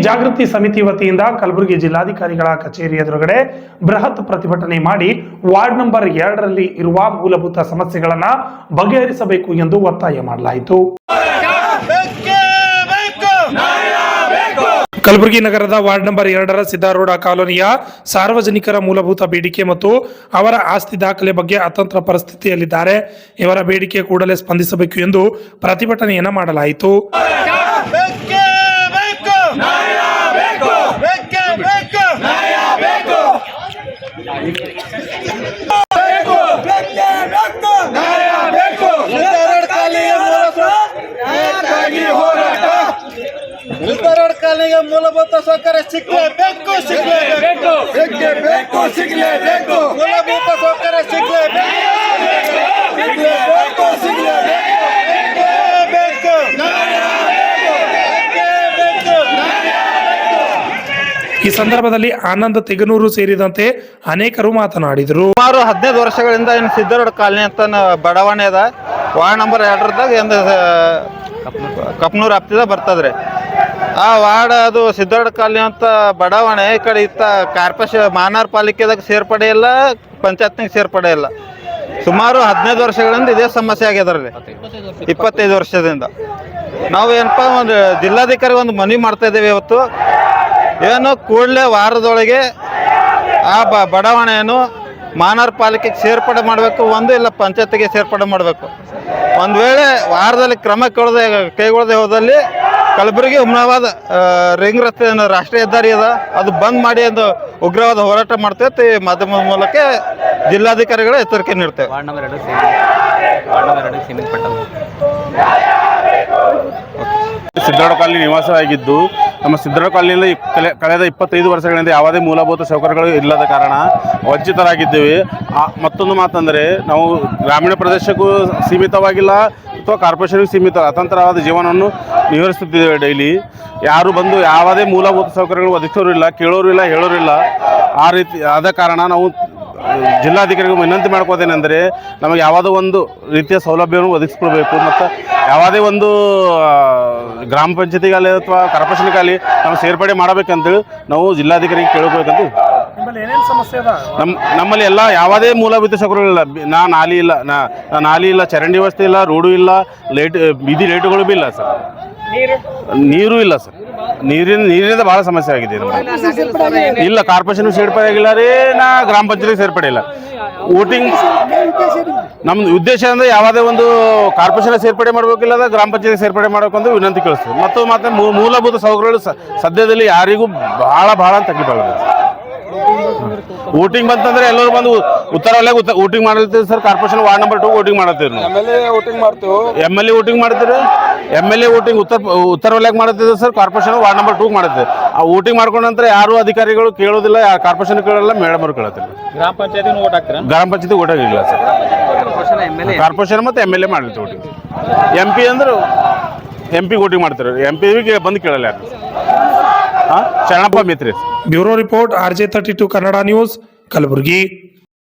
ಜಾಗೃತಿ ಸಮಿತಿ ವತಿಯಿಂದ ಕಲಬುರಗಿ ಜಿಲ್ಲಾಧಿಕಾರಿಗಳ ಕಚೇರಿ ಎದುರುಗಡೆ ಬೃಹತ್ ಪ್ರತಿಭಟನೆ ಮಾಡಿ ವಾರ್ಡ್ ನಂಬರ್ 2ರಲ್ಲಿ ಇರುವ ಮೂಲಭೂತ ಸಮಸ್ಯೆಗಳನ್ನು ಬಗೆಹರಿಸಬೇಕು ಎಂದು ಒತ್ತಾಯ ಮಾಡಲಾಯಿತು. ಕಲಬುರಗಿ ನಗರದ ವಾರ್ಡ್ ನಂಬರ್ 2ರ ಸಿದ್ದಾರೂಢ ಕಾಲೋನಿಯ ಸಾರ್ವಜನಿಕರ ಮೂಲಭೂತ ಬೇಡಿಕೆ ಮತ್ತು ಅವರ ಆಸ್ತಿ ದಾಖಲೆ ಬಗ್ಗೆ ಅತಂತ್ರ ಪರಿಸ್ಥಿತಿಯಲ್ಲಿದ್ದಾರೆ. ಇವರ ಬೇಡಿಕೆ ಕೂಡಲೇ ಸ್ಪಂದಿಸಬೇಕು ಎಂದು ಪ್ರತಿಭಟನೆಯನ್ನ ಮಾಡಲಾಯಿತು. ಕಾಲನಿಗೆ ಮೂಲಭೂತ ಸೌಕರ್ಯ ಸಿಗಲೇಬೇಕು, ಸಿಗಲೇಬೇಕು, ಸಿಗಲೇಬೇಕು, ಸಿಗಲೇಬೇಕು, ಮೂಲಭೂತ ಸೌಕರ್ಯ ಸಿಗಲೇಬೇಕು, ಸಿಗಲೇಬೇಕು. ಈ ಸಂದರ್ಭದಲ್ಲಿ ಆನಂದ್ ತೆಗನೂರು ಸೇರಿದಂತೆ ಅನೇಕರು ಮಾತನಾಡಿದರು. ಸುಮಾರು 15 ವರ್ಷಗಳಿಂದ ಏನು ಸಿದ್ದಾರೂಢ ಕಾಲನಿ ಅಂತ ಬಡಾವಣೆ ಅದ. ವಾರ್ಡ್ ನಂಬರ್ 2ರದಾಗ ಒಂದು ಕಪ್ನೂರು ಹತ್ತಿದ ಬರ್ತದ್ರಿ. ಆ ವಾರ್ಡ್ ಅದು ಸಿದ್ದಾರೂಢ ಕಾಲನಿ ಅಂತ ಬಡಾವಣೆ ಈ ಕಡೆ ಇತ್ತ ಕಾರ್ಪೊರೇಷನ್ ಮಹಾನಗರ ಪಾಲಿಕೆದಾಗ ಸೇರ್ಪಡೆ ಇಲ್ಲ, ಪಂಚಾಯತ್ನಾಗ ಸೇರ್ಪಡೆ ಇಲ್ಲ. ಸುಮಾರು 15 ವರ್ಷಗಳಿಂದ ಇದೇ ಸಮಸ್ಯೆ ಆಗ್ಯದ್ರಲ್ಲಿ. 25 ವರ್ಷದಿಂದ ನಾವು ಏನಪ್ಪ ಒಂದು ಜಿಲ್ಲಾಧಿಕಾರಿ ಒಂದು ಮನವಿ ಮಾಡ್ತಾ ಇದ್ದೇವೆ. ಇವತ್ತು ಏನು ಕೂಡಲೇ ವಾರದೊಳಗೆ ಆ ಬಡಾವಣೆಯನ್ನು ಮಹಾನಗರ ಪಾಲಿಕೆಗೆ ಸೇರ್ಪಡೆ ಮಾಡಬೇಕು, ಒಂದು ಇಲ್ಲ ಪಂಚಾಯತಿಗೆ ಸೇರ್ಪಡೆ ಮಾಡಬೇಕು. ಒಂದು ವೇಳೆ ವಾರದಲ್ಲಿ ಕ್ರಮ ಕೈಗೊಳ್ಳದೆ ಹೋದಲ್ಲಿ ಕಲಬುರಗಿ ಹುಮನಾಬಾದ್ ರಿಂಗ್ ರಸ್ತೆ ರಾಷ್ಟ್ರೀಯ ಹೆದ್ದಾರಿ ಅದ, ಅದು ಬಂದ್ ಮಾಡಿ ಒಂದು ಉಗ್ರವಾದ ಹೋರಾಟ ಮಾಡ್ತೇವೆ. ಮಾಧ್ಯಮದ ಮೂಲಕ ಜಿಲ್ಲಾಧಿಕಾರಿಗಳ ಎಚ್ಚರಿಕೆ ನೀಡ್ತೇವೆ. ಸಿದ್ದಾರೂಢ ಕಾಲನಿ ನಿವಾಸವಾಗಿದ್ದು ನಮ್ಮ ಸಿದ್ದಾರೂಢ ಕಾಲನಿಯಲ್ಲಿ ಕಳೆದ 25 ವರ್ಷಗಳಿಂದ ಯಾವುದೇ ಮೂಲಭೂತ ಸೌಕರ್ಯಗಳು ಇಲ್ಲದ ಕಾರಣ ವಂಚಿತರಾಗಿದ್ದೇವೆ. ಮತ್ತೊಂದು ಮಾತಂದರೆ ನಾವು ಗ್ರಾಮೀಣ ಪ್ರದೇಶಕ್ಕೂ ಸೀಮಿತವಾಗಿಲ್ಲ ಅಥವಾ ಕಾರ್ಪೊರೇಷನ್ಗೂ ಸೀಮಿತ ಅತಂತ್ರವಾದ ಜೀವನವನ್ನು ನಿರ್ವಹಿಸುತ್ತಿದ್ದೇವೆ. ಡೈಲಿ ಯಾರು ಬಂದು ಯಾವುದೇ ಮೂಲಭೂತ ಸೌಕರ್ಯಗಳು ಒದಗಿಸೋರು ಇಲ್ಲ, ಕೇಳೋರು ಇಲ್ಲ, ಹೇಳೋರು ಇಲ್ಲ. ಆ ರೀತಿ ಆದ ಕಾರಣ ನಾವು ಜಿಲ್ಲಾಧಿಕಾರಿಗೂ ವಿನಂತಿ ಮಾಡ್ಕೋದೇನೆಂದರೆ ನಮಗೆ ಯಾವುದೋ ಒಂದು ರೀತಿಯ ಸೌಲಭ್ಯವನ್ನು ಒದಗಿಸ್ಕೊಳ್ಬೇಕು ಮತ್ತು ಯಾವುದೇ ಒಂದು ಗ್ರಾಮ ಪಂಚಾಯತಿಗಾಗಲಿ ಅಥವಾ ಕಾರ್ಪೊರೇಷನ್ಗಾಗಲಿ ನಾವು ಸೇರ್ಪಡೆ ಮಾಡಬೇಕಂತೇಳಿ ನಾವು ಜಿಲ್ಲಾಧಿಕಾರಿಗೆ ಕೇಳಬೇಕಂತ. ನಮ್ಮಲ್ಲಿ ಎಲ್ಲ ಯಾವುದೇ ಮೂಲಭೂತ ಸೌಕರ್ಯಗಳಿಲ್ಲ. ನಾಲಿ ಇಲ್ಲ, ಚರಂಡಿ ವ್ಯವಸ್ಥೆ ಇಲ್ಲ, ರೋಡು ಇಲ್ಲ, ಬೀದಿ ಲೈಟುಗಳು ಭೀ ಇಲ್ಲ ಸರ್. ನೀರು ಇಲ್ಲ ಸರ್. ನೀರಿನಿಂದ ಭಾಳ ಸಮಸ್ಯೆ ಆಗಿದೆ. ಇಲ್ಲ ಕಾರ್ಪೊರೇಷನ್ ಸೇರ್ಪಡೆ ಆಗಿಲ್ಲ ರೀ, ಗ್ರಾಮ ಪಂಚಾಯತಿಗೆ ಸೇರ್ಪಡೆ ಇಲ್ಲ. ವೋಟಿಂಗ್ ನಮ್ದು ಉದ್ದೇಶ ಅಂದರೆ ಯಾವುದೇ ಒಂದು ಕಾರ್ಪೊರೇಷನ್ ಸೇರ್ಪಡೆ ಮಾಡಬೇಕಿಲ್ಲ, ಗ್ರಾಮ ಪಂಚಾಯತಿ ಸೇರ್ಪಡೆ ಮಾಡಬೇಕಂತ ವಿನಂತಿ ಕಳಿಸ್ತೀವಿ. ಮತ್ತೆ ಮೂಲಭೂತ ಸೌಕರ್ಯಗಳು ಸದ್ಯದಲ್ಲಿ ಯಾರಿಗೂ ಭಾಳ ತಗ್ಗಿಬಾರ್ದು. ವೋಟಿಂಗ್ ಬಂತಂದ್ರೆ ಎಲ್ಲರೂ ಬಂದು ಉತ್ತರ ವಲಯ ವೋಟಿಂಗ್ ಮಾಡತ್ತೀವಿ sir. Corporation ward number 2 voting ಮಾಡತ್ತೀವಿ. MLA ವೋಟಿಂಗ್ ಮಾಡ್ತೀವಿ. MLA ವೋಟಿಂಗ್ ಉತ್ತರ ವಲಯಕ್ಕೆ ಮಾಡತ್ತಿದ್ದೀವಿ ಸರ್. ಕಾರ್ಪೊರೇಷನ್ ವಾರ್ಡ್ ನಂಬರ್ 2 ಮಾಡುತ್ತೆ. ಆ ವೋಟಿಂಗ್ ಮಾಡ್ಕೊಂಡ ನಂತರ ಯಾರು ಅಧಿಕಾರಿಗಳು ಕೇಳೋದಿಲ್ಲ, ಕಾರ್ಪೊರೇಷನ್ ಕೇಳಲ್ಲ, ಮೇಡಮ್ ಅವರು ಕೇಳತ್ತಿಲ್ಲ. ಗ್ರಾಮ ಪಂಚಾಯತಿ ವೋಟ್ ಹಾಕ್ತೀರಾ? ಗ್ರಾಮ ಪಂಚಾಯತಿ ವೋಟ್ ಆಗಿಲ್ಲ ಸರ್. ಕಾರ್ಪೊರೇಷನ್ ಮತ್ತು MLA ಮಾಡಿರ್ತೀವಿ ವೋಟಿಂಗ್. MP ಅಂದ್ರೆ MP ವೋಟಿಂಗ್ ಮಾಡ್ತಾರೆ. MP ಬಂದು ಕೇಳಲ್ಲ ಯಾರು. Sharanappa Mitri. Bureau report RJ32 Kannada news, Kalaburagi.